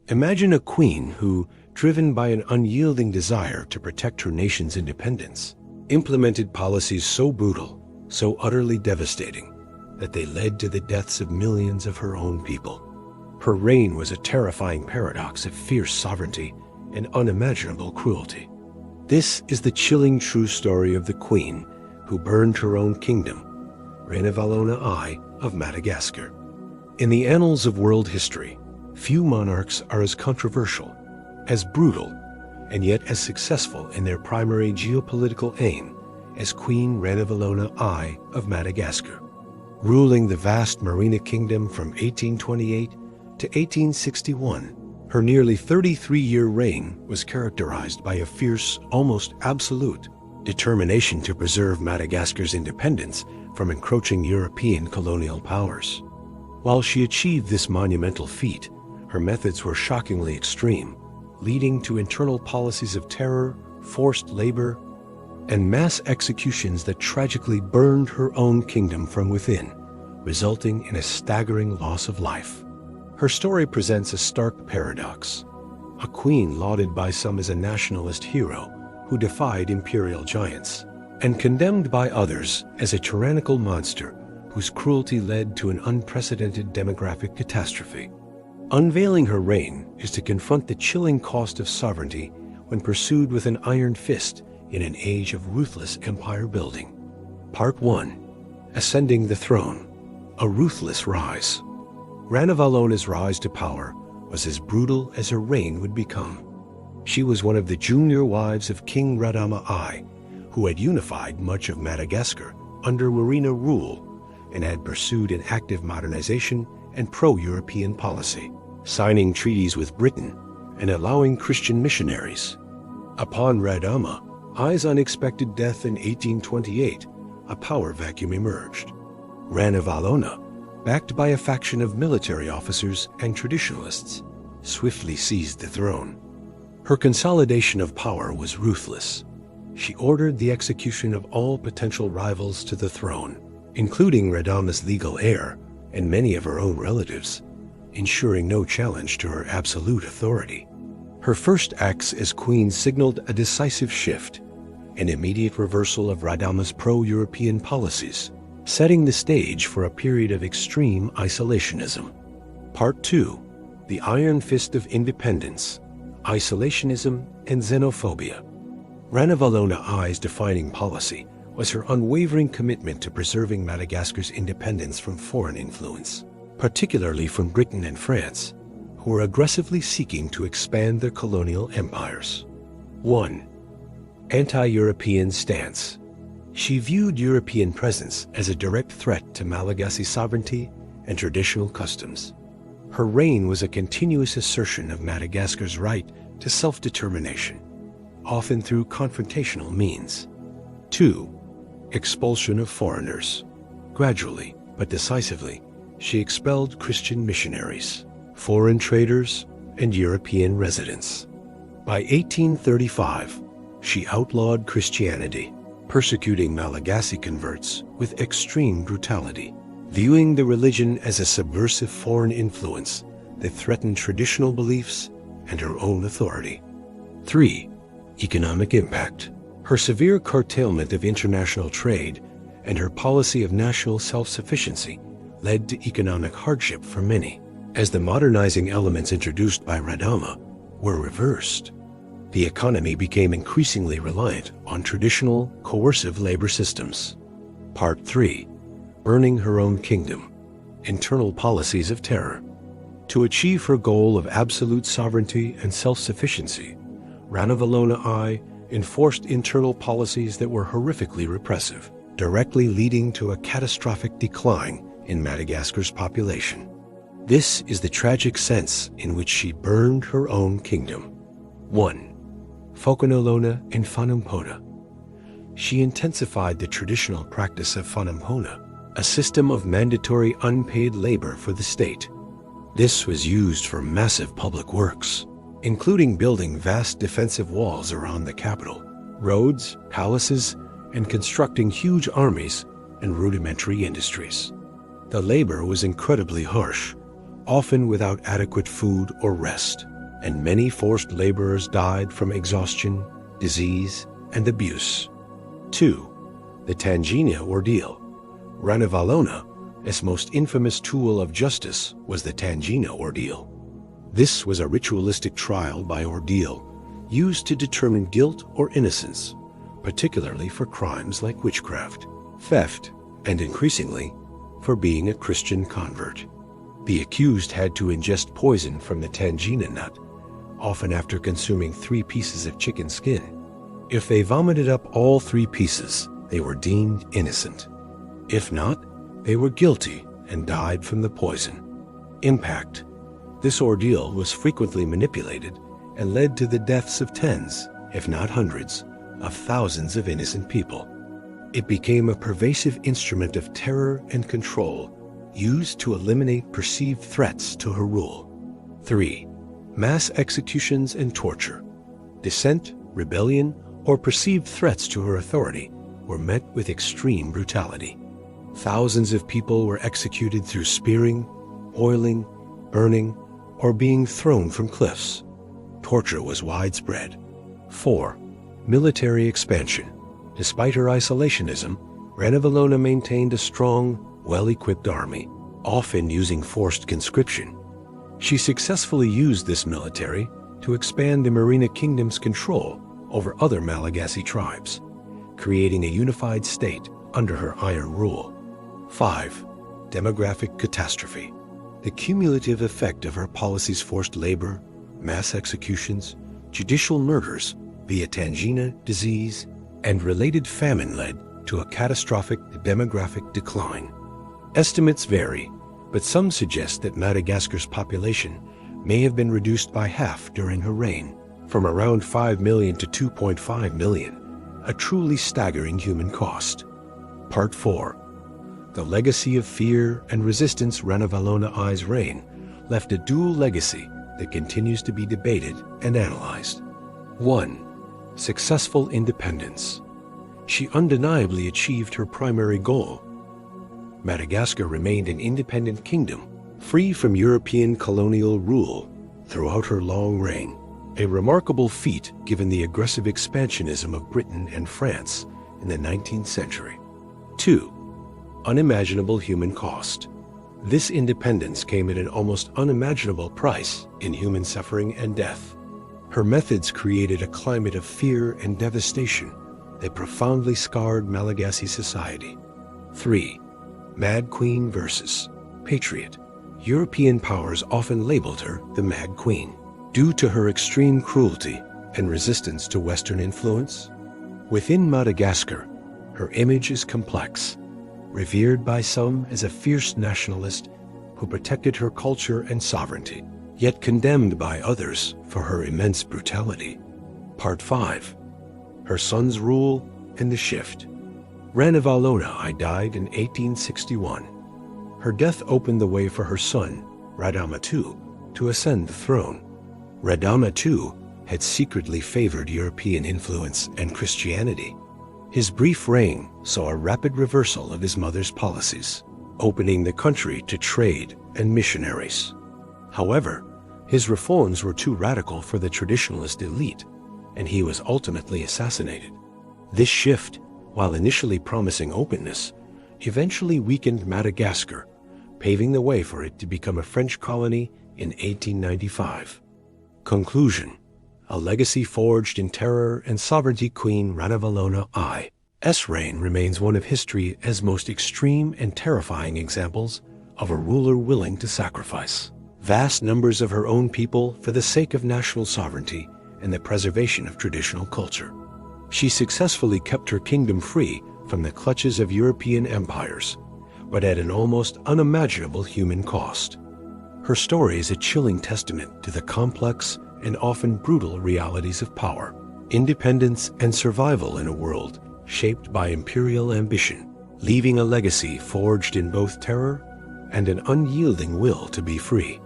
Imagine a queen who, driven by an unyielding desire to protect her nation's independence, implemented policies so brutal, so utterly devastating, that they led to the deaths of millions of her own people. Her reign was a terrifying paradox of fierce sovereignty and unimaginable cruelty. This is the chilling true story of the queen who burned her own kingdom, Ranavalona I of Madagascar. In the annals of world history, few monarchs are as controversial, as brutal, and yet as successful in their primary geopolitical aim as Queen Ranavalona I of Madagascar. Ruling the vast Marina Kingdom from 1828 to 1861, her nearly 33-year reign was characterized by a fierce, almost absolute, determination to preserve Madagascar's independence from encroaching European colonial powers. While she achieved this monumental feat, her methods were shockingly extreme, leading to internal policies of terror, forced labor, and mass executions that tragically burned her own kingdom from within, resulting in a staggering loss of life. Her story presents a stark paradox. A queen lauded by some as a nationalist hero who defied imperial giants, and condemned by others as a tyrannical monster whose cruelty led to an unprecedented demographic catastrophe. Unveiling her reign is to confront the chilling cost of sovereignty when pursued with an iron fist in an age of ruthless empire building. Part 1. Ascending the Throne. A Ruthless Rise. Ranavallona's rise to power was as brutal as her reign would become. She was one of the junior wives of King Ranavalona I, who had unified much of Madagascar under Marina rule and had pursued an active modernization and pro-European policy, signing treaties with Britain and allowing Christian missionaries. Upon Ranavalona I's unexpected death in 1828, a power vacuum emerged. Ranavalona, backed by a faction of military officers and traditionalists, swiftly seized the throne. Her consolidation of power was ruthless. She ordered the execution of all potential rivals to the throne, including Ranavallona's legal heir and many of her own relatives, ensuring no challenge to her absolute authority. Her first acts as queen signaled a decisive shift, an immediate reversal of Ranavallona's pro-European policies, setting the stage for a period of extreme isolationism. Part 2. The Iron Fist of Independence, Isolationism and Xenophobia. Ranavalona I's defining policy was her unwavering commitment to preserving Madagascar's independence from foreign influence, particularly from Britain and France, who were aggressively seeking to expand their colonial empires. 1. Anti-European stance. She viewed European presence as a direct threat to Malagasy sovereignty and traditional customs. Her reign was a continuous assertion of Madagascar's right to self-determination, often through confrontational means. 2. Expulsion of foreigners. Gradually, but decisively, she expelled Christian missionaries, foreign traders, and European residents. By 1835, she outlawed Christianity, persecuting Malagasy converts with extreme brutality, viewing the religion as a subversive foreign influence that threatened traditional beliefs and her own authority. 3. Economic impact. Her severe curtailment of international trade and her policy of national self-sufficiency led to economic hardship for many, as the modernizing elements introduced by Ranavalona were reversed. The economy became increasingly reliant on traditional, coercive labor systems. Part 3. Burning her own kingdom. Internal policies of terror. To achieve her goal of absolute sovereignty and self-sufficiency, Ranavalona I enforced internal policies that were horrifically repressive, directly leading to a catastrophic decline in Madagascar's population. This is the tragic sense in which she burned her own kingdom. 1. Fokonolona and Fanompoana. She intensified the traditional practice of Fanompoana, a system of mandatory unpaid labor for the state. This was used for massive public works, including building vast defensive walls around the capital, roads, palaces, and constructing huge armies and rudimentary industries. The labor was incredibly harsh, often without adequate food or rest. and many forced laborers died from exhaustion, disease, and abuse. 2. The Tangena Ordeal. Ranavalona I's most infamous tool of justice was the Tangena Ordeal. This was a ritualistic trial by ordeal used to determine guilt or innocence, particularly for crimes like witchcraft, theft, and increasingly, for being a Christian convert. The accused had to ingest poison from the Tangena nut, often after consuming 3 pieces of chicken skin. If they vomited up all 3 pieces, they were deemed innocent. If not, they were guilty and died from the poison. Impact. This ordeal was frequently manipulated and led to the deaths of tens, if not hundreds, of thousands of innocent people. It became a pervasive instrument of terror and control, used to eliminate perceived threats to her rule. 3. Mass executions and torture. Dissent, rebellion, or perceived threats to her authority were met with extreme brutality. Thousands of people were executed through spearing, boiling, burning, or being thrown from cliffs. Torture was widespread. 4. Military expansion. Despite her isolationism, Ranavalona maintained a strong, well-equipped army, often using forced conscription. She successfully used this military to expand the Merina Kingdom's control over other Malagasy tribes, creating a unified state under her iron rule. 5. Demographic catastrophe. The cumulative effect of her policies forced labor, mass executions, judicial murders via Tangena disease, and related famine led to a catastrophic demographic decline. Estimates vary, but some suggest that Madagascar's population may have been reduced by half during her reign, from around 5 million to 2.5 million, a truly staggering human cost. Part 4. The legacy of fear and resistance. Ranavalona I's reign left a dual legacy that continues to be debated and analyzed. 1. Successful independence. She undeniably achieved her primary goal. Madagascar remained an independent kingdom, free from European colonial rule throughout her long reign, a remarkable feat given the aggressive expansionism of Britain and France in the 19th century. 2. Unimaginable human cost. This independence came at an almost unimaginable price in human suffering and death. Her methods created a climate of fear and devastation that profoundly scarred Malagasy society. 3. Mad Queen versus Patriot. European powers often labeled her the Mad Queen due to her extreme cruelty and resistance to Western influence. Within Madagascar, her image is complex, revered by some as a fierce nationalist who protected her culture and sovereignty, yet condemned by others for her immense brutality. Part 5. Her son's rule and the shift. Ranavalona I died in 1861. Her death opened the way for her son, Radama II, to ascend the throne. Radama II had secretly favored European influence and Christianity. His brief reign saw a rapid reversal of his mother's policies, opening the country to trade and missionaries. However, his reforms were too radical for the traditionalist elite, and he was ultimately assassinated. This shift, while initially promising openness, eventually weakened Madagascar, paving the way for it to become a French colony in 1895. Conclusion. A legacy forged in terror and sovereignty. Queen Ranavalona I's reign remains one of history's most extreme and terrifying examples of a ruler willing to sacrifice vast numbers of her own people for the sake of national sovereignty and the preservation of traditional culture. She successfully kept her kingdom free from the clutches of European empires, but at an almost unimaginable human cost. Her story is a chilling testament to the complex and often brutal realities of power, independence, and survival in a world shaped by imperial ambition, leaving a legacy forged in both terror and an unyielding will to be free.